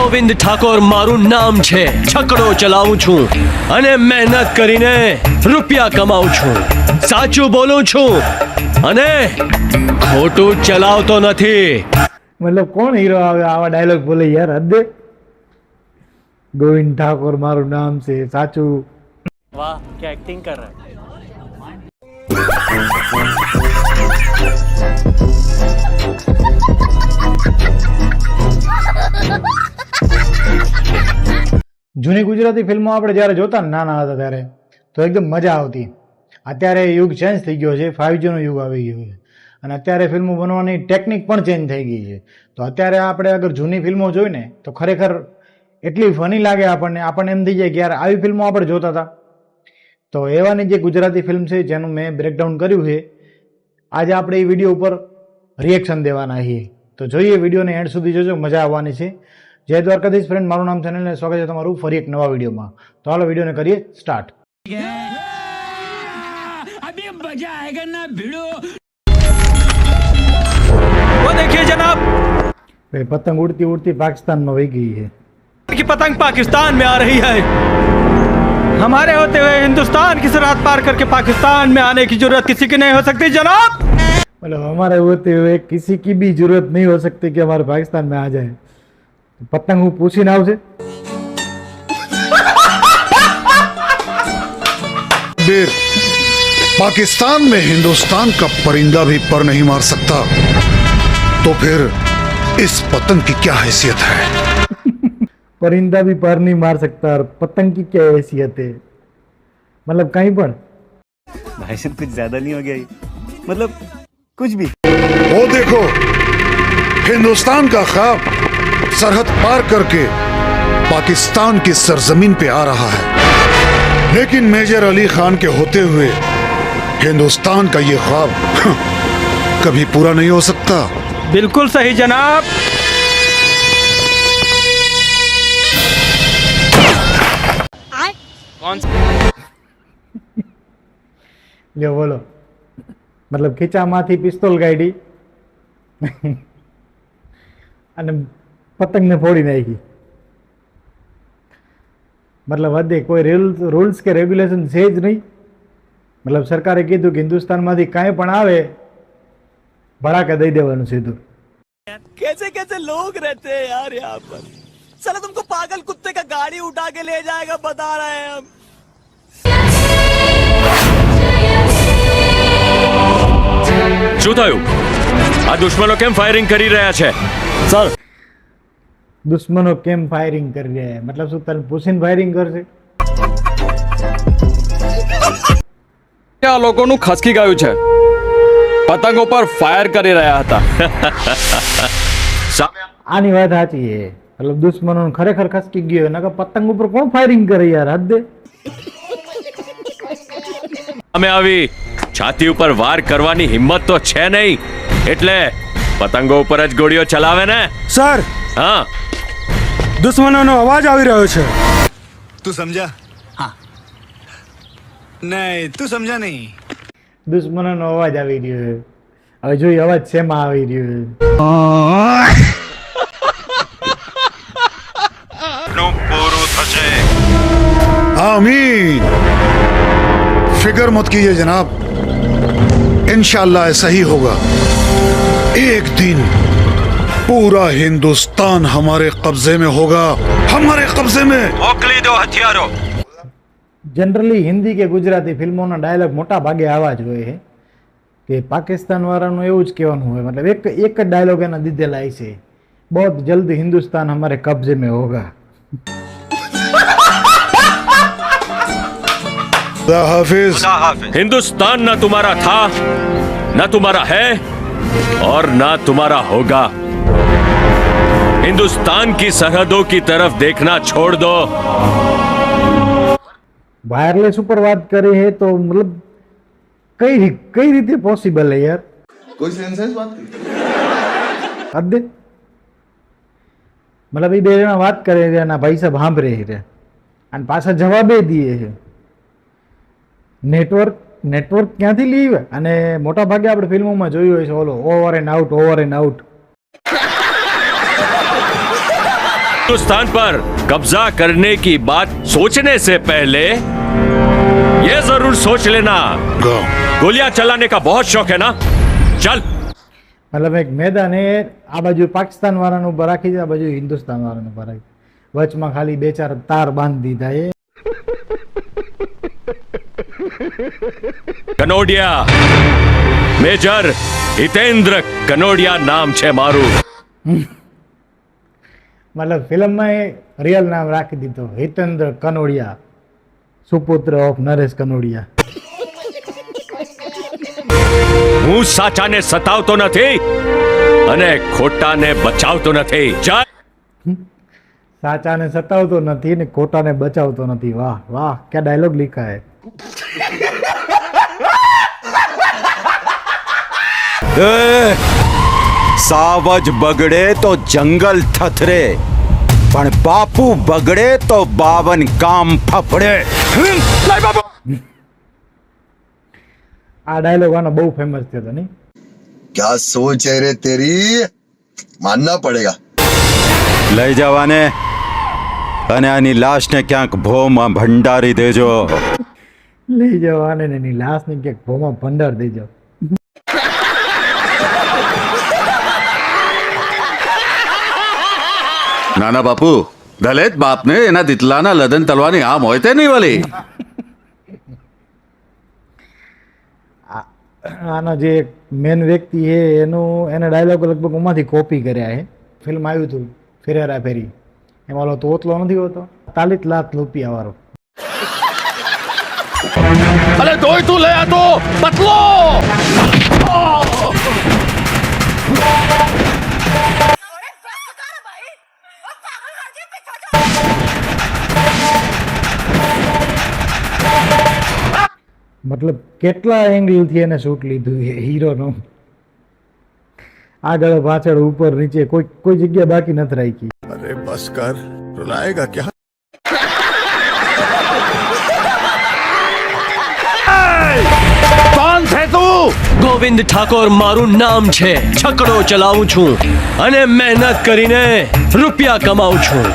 ગોવિંદ ઠાકોર મારું નામ છે. છકડો ચલાવું છું અને મહેનત કરીને રૂપિયા કમાઉં છું. સાચું બોલું છું અને ખોટું ચલાવતો નથી. मतलब कौन हीरो आवे आवा डायलॉग बोले यार हद दे. गोविंद ठाकुर मारू नाम से साचू. वाह क्या एक्टिंग कर रहा है. જૂની ગુજરાતી ફિલ્મો આપણે જ્યારે જોતા ને નાના હતા ત્યારે તો એકદમ મજા આવતી. અત્યારે યુગ ચેન્જ થઈ ગયો છે, 5G નો યુગ આવી ગયો છે અને અત્યારે ફિલ્મો બનવાની ટેકનિક પણ ચેન્જ થઈ ગઈ છે. તો અત્યારે આપણે અગર જૂની ફિલ્મો જોઈને તો ખરેખર એટલી ફની લાગે આપણને એમ થઈ જાય કે યાર આવી ફિલ્મો આપણે જોતા હતા. તો એવાની જે ગુજરાતી ફિલ્મ છે જેનું મેં બ્રેકડાઉન કર્યું છે, આજે આપણે એ વિડીયો ઉપર રિએક્શન દેવાના છીએ. તો જોઈએ, વિડીયોને એન્ડ સુધી જોજો, મજા આવવાની છે. જય દ્વારકાધીશ ફ્રેન્ડ, મારું નામ ચેનલને સ્વાગત છે તમારું ફરી એક નવા વિડીયોમાં. તો હાલો વિડીયોને કરીએ સ્ટાર્ટ. वो देखिए जनाब, પતંગ ઉડતી ઉડતી પાकिस्तान में वही गई है. की पतंग पाकिस्तान में आ रही है. हमारे होते हुए हिंदुस्तान की सरहद पार करके पाकिस्तान में आने की जरूरत किसी की नहीं हो सकती जनाब. मतलब हमारे होते हुए किसी की भी जरूरत नहीं हो सकती कि हमारे पाकिस्तान में आ जाए. पतंग હું પૂછીને આવશે. पाकिस्तान में हिंदुस्तान का परिंदा भी पर नहीं मार सकता, तो फिर इस पतंग की क्या हैसियत है. परिंदा भी पर नहीं मार सकता और पतंग की क्या हैसियत है. मतलब कहीं पर भाई साहब कुछ ज्यादा नहीं हो गया ये? मतलब कुछ भी. वो देखो, हिंदुस्तान का ख्वाब सरहद पार करके पाकिस्तान की सरजमीन पे आ रहा है, लेकिन मेजर अली खान के होते हुए हिंदुस्तान का ये ख्वाब कभी पूरा नहीं हो सकता. बिल्कुल सही जनाब. कौन લ્યો બોલો. મતલબ ખીચામાંથી પિસ્તોલ કાઢી અને પતંગને ફોડી નાખી. मतलब હદે કોઈ રૂલ્સ કે રેગ્યુલેશન છે જ નહીં. मतलब સરકારે કીધું કે હિન્દુસ્તાનમાંથી કાંઈ પણ આવે ભડાકા દઈ દેવાનું સીધું. कैसे कैसे लोग रहते हैं यार यहाँ पर. साला तुमको पागल कुत्ते का गाड़ी उठा के ले जाएगा बता रहे हैं हम. શું થયું? આ દુશ્મનો કેમ ફાયરિંગ કરી રહ્યા છે? સર, દુશ્મનો કેમ ફાયરિંગ કરી રહ્યા છે? મતલબ શું તને પૂછીને ફાયરિંગ કરશે? આ લોકોનું ખસકી ગયું છે. પતંગો પર ફાયર કરી રહ્યા હતા. આની વાત સાચી છે. મતલબ દુશ્મનો ખરેખર ખસકી ગયો, નકર પતંગ ઉપર કોણ ફાયરિંગ કરે યાર? હદ દે. અમે આવી છાતી ઉપર વાર કરવાની હિંમત તો છે નહીં, એટલે પતંગો ઉપર જ ગોળીઓ ચલાવે ને. સર, હા, દુશ્મનોનો અવાજ આવી રહ્યો છે. तू समझा? हाँ. नहीं तू समझा नहीं. દુશ્મનોનો અવાજ આવી રહ્યો છે. હવે જોઈ અવાજ શેમાં આવી રહ્યો છે. आमीन. फिक्र मत कीजिए जनाब, इंशाल्लाह ऐसा ही होगा. एक दिन पूरा हिंदुस्तान हमारे कब्जे में होगा, हमारे कब्जे में. મોકલી દો હથિયારો. જનરલી હિન્દી કે ગુજરાતી ફિલ્મોના ડાયલોગ મોટા ભાગે આવા જ હોય છે કે પાકિસ્તાન વાળાનું એવું જ કહેવાનું હોય. મતલબ એક જ ડાયલોગ એના દીધેલા છે, बहुत जल्द हिंदुस्तान हमारे कब्जे में होगा. हाफिज. हिंदुस्तान ना तुम्हारा था, ना तुम्हारा है और ना तुम्हारा होगा. हिंदुस्तान की सरहदों की तरफ देखना छोड़ दो. વાયરલેસ ઉપર વાત કરી है तो मतलब કઈ રીતે પોસિબલ है यार? कोई सेंस है इस बात की? હદ દે. મતલબ એ બે જણા વાત કરે છે અને ભાઈ સાહેબ સાંભળે છે અને પાછા જવાબે દે છે. નેટવર્ક ક્યાંથી લીવે? અને મોટા ભાગે આપણે ફિલ્મોમાં જોયું હોય છે ઓલો ઓવર એન્ડ આઉટ. हिंदुस्तान पर कब्जा करने की बात सोचने से पहले ये जरूर सोच लेना, गो गोलियां चलाने का बहुत शौक है ना? चल। મતલબ એક મેદાન એ આ બાજુ પાકિસ્તાન વાળાને ઉભા રાખી છે, આ બાજુ હિન્દુસ્તાન વાળાને ઉભા રાખી, વચમાં ખાલી બે ચાર તાર બાંધી દીધા. એ કનોડિયા, મેજર હિતેન્દ્ર કનોડિયા નામ છે મારું. મતલબ ફિલ્મમાં એ રિયલ નામ રાખી દીધો, હિતેન્દ્ર કનોડિયા, સુપુત્ર ઓફ નરેશ કનોડિયા. હું સાચાને સતાવતો નથી અને ખોટાને બચાવતો નથી. ચાલ. સાચાને સતાવતો નથી ને ખોટાને બચાવતો નથી. વાહ વાહ, ક્યાં ડાયલોગ લીખા હે. સાવજ બગડે તો જંગલ થથરે, પણ બાપુ બગડે તો 52 કામ ફફડે. આ ડાયલોગ આનો બહુ ફેમસ થયો હતો નહીં? क्या सोच है रे तेरी, मानना पड़ेगा. લઈ જવાને અને આની લાશને ક્યાંક ભોમાં ભંડારી દેજો. લઈ જવાને ને એની લાશને ક્યાંક ભોમાં ભંડાર દેજો. નાના બાપુ, દલિત બાપને એના દીતલાના લદન તલવાની આમ હોય તે નહીં વાલી. આનો જે મેન વ્યક્તિ છે એને ડાયલોગ લગભગ ઉમાંથી કોપી કર્યા છે. ફિલ્મ આવ્યું હતું ફેરેરા ફેરી, એમાં ઓલો તોતલો નથી હોતો, 40 લાખ રૂપિયા વાળો. અરે દોય તું લે આ તો પતલો. મતલબ કેટલા એંગલથી એને શૂટ લીધું છે હીરોનો. આગળ પાછળ ઉપર નીચે કોઈ જગ્યા બાકી નથી રાખી. अरे बस कर, रुलाएगा क्या? કોણ છે તું? ગોવિંદ ઠાકોર મારું નામ છે. છકડો ચલાવું છું અને મહેનત કરીને રૂપિયા કમાઉં છું.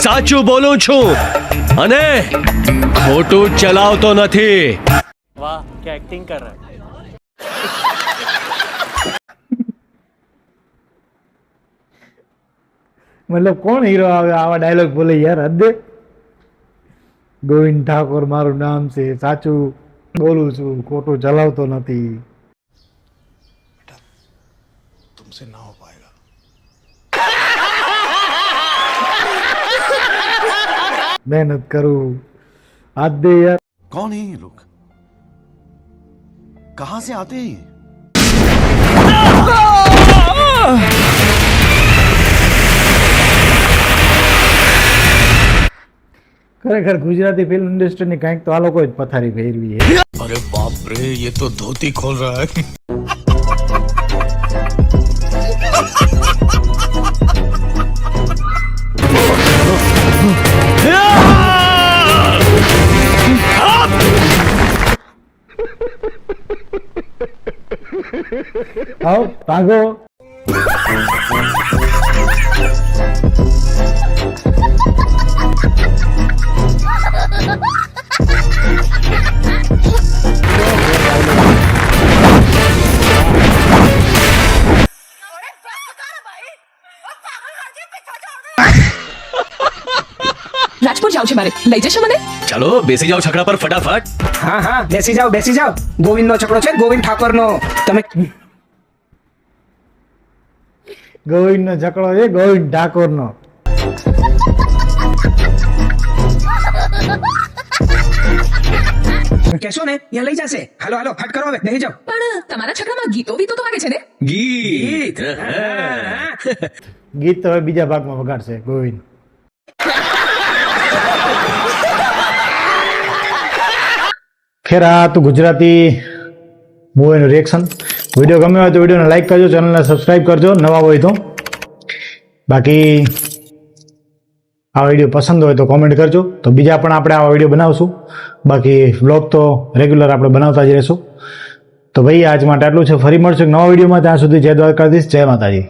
સાચું બોલું છું અને ખોટું ચલાવતો નથી. वाह क्या एक्टिंग कर रहा है. મતલબ કોણ હીરો આવે આવા ડાયલોગ બોલે યાર, હદે. ગોવિંદ ઠાકોર મારું નામ છે, સાચું બોલું છું, ખોટું ચલાવતો નથી. तुमसे ना हो पाएगा. મહેનત કરું, હાથ દે યાર. कौन है ये लोग, कहां से आते हैं ये? ખરેખર ગુજરાતી ફિલ્મ ઇન્ડસ્ટ્રીની કંઈક તો આ લોકો જ પથારી ફેરવી છે. अरे बाप रे, ये तो धोती खोल रहा है. આવો ભાગો. રાજપુર જાવ છે મારે, લઈ જશો મને? ચાલો બેસી જાઓ છકડા પર ફટાફટ. હા હા બેસી જાઓ બેસી જાઓ. ગોવિંદનો છકડો છે, ગોવિંદ ઠાકોરનો. તમે ગોવિંદનો ઝકડો છે, ગોવિંદ ઠાકોરનો. કહેશો ને ત્યાં લઈ જશે. હાલો હાલો ફટ કરો હવે, બેસી જાઓ. પણ તમારા છકડામાં ગીતો બીતો તો વાગે છે ને? ગીત. ગીત તો હવે બીજા ભાગમાં વગાડશે ગોવિંદ. ખેર આ હતું ગુજરાતી મૂવીનું રિએક્શન. વિડીયો ગમ્યો હોય તો વિડીયોને લાઈક કરજો, ચેનલને સબસ્ક્રાઈબ કરજો નવા હોય તો. બાકી આ વિડીયો પસંદ હોય તો કોમેન્ટ કરજો, તો બીજા પણ આપણે આવા વિડીયો બનાવશું. બાકી વ્લોગ તો રેગ્યુલર આપણે બનાવતા જ રહીશું. તો ભાઈ આજ માટે આટલું છે. ફરી મળશું એક નવા વિડીયોમાં. ત્યાં સુધી જય દ્વારકાધીશ, જય માતાજી.